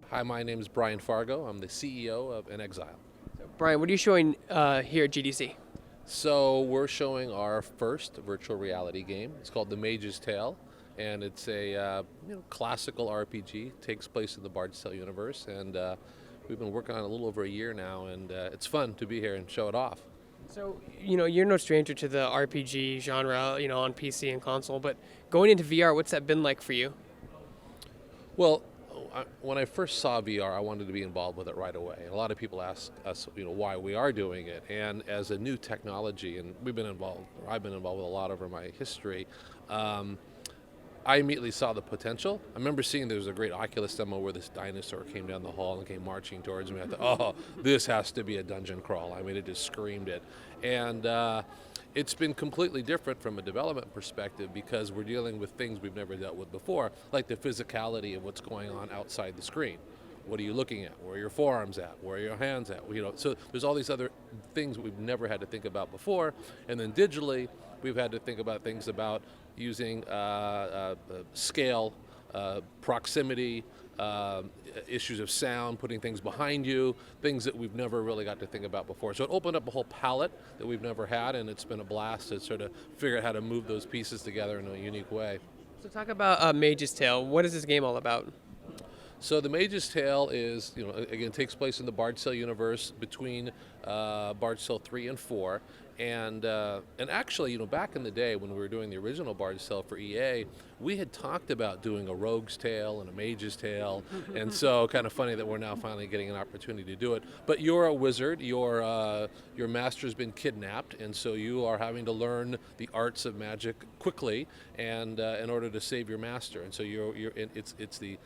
Hi, my name is Brian Fargo. I'm the CEO of In Exile. Brian, what are you showing here at GDC? So we're showing our first virtual reality game. It's called The Mage's Tale, and it's a classical RPG. Takes place in the Bard's Tale universe, and we've been working on it a little over a year now, and it's fun to be here and show it off. So, you're no stranger to the RPG genre, on PC and console, but going into VR, what's that been like for you? Well, when I first saw VR, I wanted to be involved with it right away. And a lot of people ask us, why we are doing it. And as a new technology, and I've been involved with a lot over my history. I immediately saw the potential. I remember seeing there was a great Oculus demo where this dinosaur came down the hall and came marching towards me. I thought, oh, this has to be a dungeon crawl. I mean, it just screamed it. And it's been completely different from a development perspective because we're dealing with things we've never dealt with before, like the physicality of what's going on outside the screen. What are you looking at? Where are your forearms at? Where are your hands at? So there's all these other things we've never had to think about before. And then digitally, we've had to think about things about using scale, proximity, issues of sound, putting things behind you, things that we've never really got to think about before. So it opened up a whole palette that we've never had, and it's been a blast to sort of figure out how to move those pieces together in a unique way. So talk about Mage's Tale. What is this game all about? So the Mage's Tale is, again, takes place in the Bard's Tale universe between Bard's Tale 3 and 4. And actually, back in the day when we were doing the original Bard's Tale for EA, we had talked about doing a Rogue's Tale and a Mage's Tale. And so kind of funny that we're now finally getting an opportunity to do it. But you're a wizard, your master's been kidnapped, and so you are having to learn the arts of magic quickly and in order to save your master. And so it's the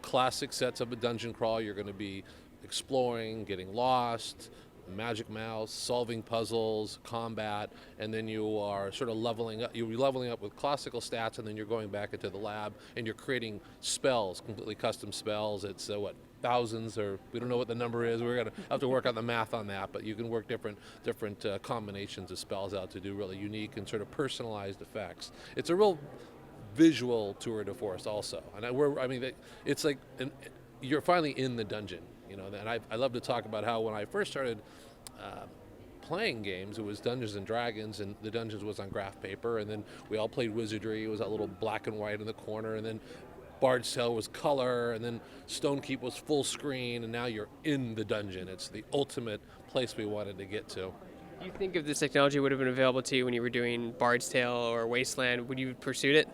classic sets of a dungeon crawl. You're going to be exploring, getting lost, magic mouse, solving puzzles, combat, and then you are sort of leveling up. You'll be leveling up with classical stats, and then you're going back into the lab and you're creating spells, completely custom spells. It's thousands, or we don't know what the number is. We're going to have to work on the math on that, but you can work different combinations of spells out to do really unique and sort of personalized effects. It's a real visual tour de force also, and it's like you're finally in the dungeon, and I love to talk about how when I first started playing games, it was Dungeons and Dragons, and the dungeons was on graph paper, and then we all played Wizardry. It was that little black and white in the corner, and then Bard's Tale was color, and then Stonekeep was full screen, and now you're in the dungeon. It's the ultimate place we wanted to get to. Do you think if this technology would have been available to you when you were doing Bard's Tale or Wasteland, would you have pursued it?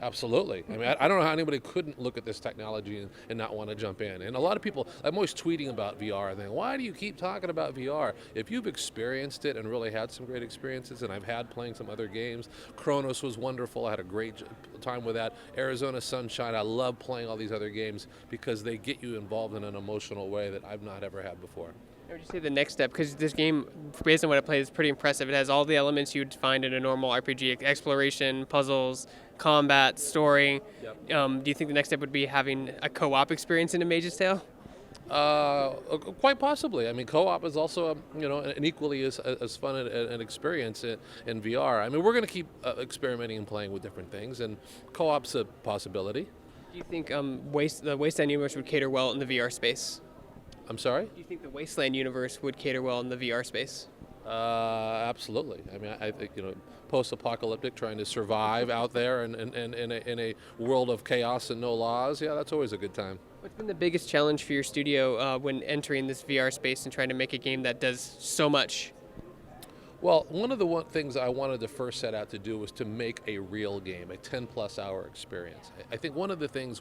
Absolutely. I mean, I don't know how anybody couldn't look at this technology and not want to jump in. And a lot of people, I'm always tweeting about VR and thinking, why do you keep talking about VR? If you've experienced it and really had some great experiences, and I've had playing some other games, Chronos was wonderful. I had a great time with that. Arizona Sunshine, I love playing all these other games because they get you involved in an emotional way that I've not ever had before. Would you say the next step, because this game, based on what I played, is pretty impressive. It has all the elements you'd find in a normal RPG: exploration, puzzles, combat, story. Yep. Do you think the next step would be having a co-op experience in A Mage's Tale? Quite possibly. I mean, co-op is also an equally as fun an experience in VR. I mean, we're going to keep experimenting and playing with different things, and co-op's a possibility. Do you think the Wasteland universe would cater well in the VR space? I'm sorry? Do you think the Wasteland universe would cater well in the VR space? Absolutely. I mean, I think, post-apocalyptic, trying to survive out there and in a world of chaos and no laws, yeah, that's always a good time. What's been the biggest challenge for your studio when entering this VR space and trying to make a game that does so much? Well, one of the things I wanted to first set out to do was to make a real game, a 10-plus hour experience. I think one of the things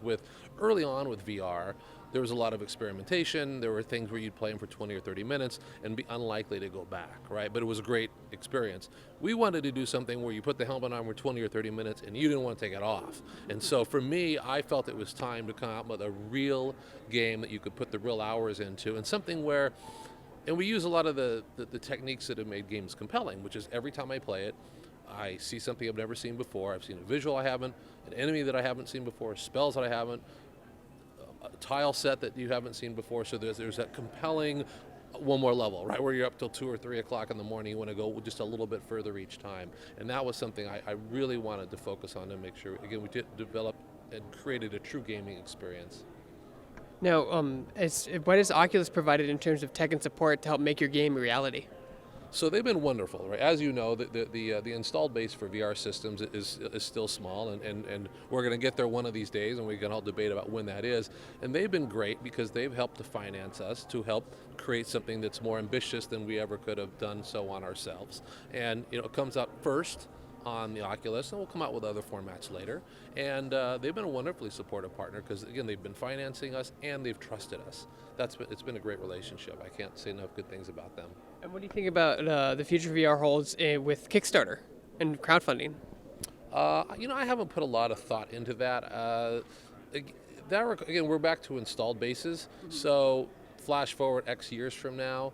early on with VR, there was a lot of experimentation. There were things where you'd play them for 20 or 30 minutes and be unlikely to go back, right? But it was a great experience. We wanted to do something where you put the helmet on for 20 or 30 minutes and you didn't want to take it off. And so for me, I felt it was time to come out with a real game that you could put the real hours into, and something where, and we use a lot of the techniques that have made games compelling, which is every time I play it, I see something I've never seen before. I've seen a visual I haven't, an enemy that I haven't seen before, spells that I haven't, a tile set that you haven't seen before. So there's that compelling one more level, right? Where you're up till 2 or 3 o'clock in the morning. You want to go just a little bit further each time. And that was something I really wanted to focus on to make sure, again, we did develop and created a true gaming experience. Now, what has Oculus provided in terms of tech and support to help make your game a reality? So they've been wonderful, right? As you know, the installed base for VR systems is still small, and we're going to get there one of these days, and we can all debate about when that is. And they've been great because they've helped to finance us to help create something that's more ambitious than we ever could have done so on ourselves. And it comes out first on the Oculus, and we'll come out with other formats later. And they've been a wonderfully supportive partner because, again, they've been financing us and they've trusted us. It's been a great relationship. I can't say enough good things about them. And what do you think about the future VR holds with Kickstarter and crowdfunding? I haven't put a lot of thought into that. Again, we're back to installed bases. So flash forward X years from now,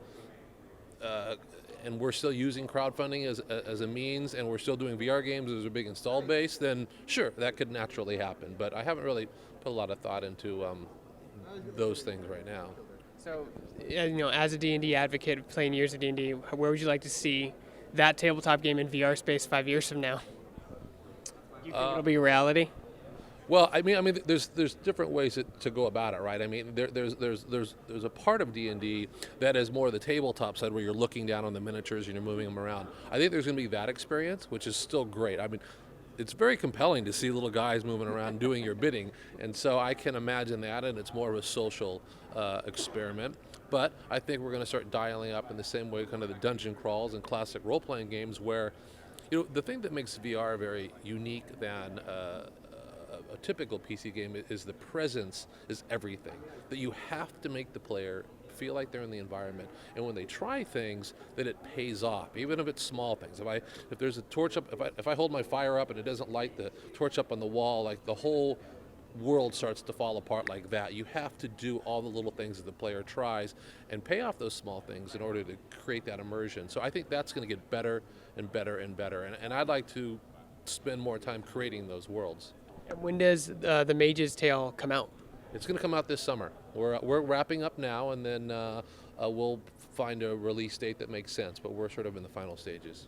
and we're still using crowdfunding as a means, and we're still doing VR games as a big installed base, then sure, that could naturally happen. But I haven't really put a lot of thought into those things right now. So, as a D&D advocate, playing years of D&D, where would you like to see that tabletop game in VR space 5 years from now? Do you think it'll be a reality? Well, I mean, there's different ways to go about it, right? I mean, there's a part of D&D that is more the tabletop side where you're looking down on the miniatures and you're moving them around. I think there's going to be that experience, which is still great. I mean, it's very compelling to see little guys moving around doing your bidding, and so I can imagine that, and it's more of a social experiment. But I think we're going to start dialing up in the same way, kind of the dungeon crawls and classic role-playing games, where the thing that makes VR very unique than a typical PC game is the presence is everything. That you have to make the player feel like they're in the environment, and when they try things, that it pays off, even if it's small things. If there's a torch up, if I hold my fire up and it doesn't light the torch up on the wall, like the whole world starts to fall apart like that. You have to do all the little things that the player tries and pay off those small things in order to create that immersion. So I think that's going to get better and better and better, and I'd like to spend more time creating those worlds. And when does the Mage's Tale come out? It's going to come out this summer. We're wrapping up now, and then we'll find a release date that makes sense, but we're sort of in the final stages.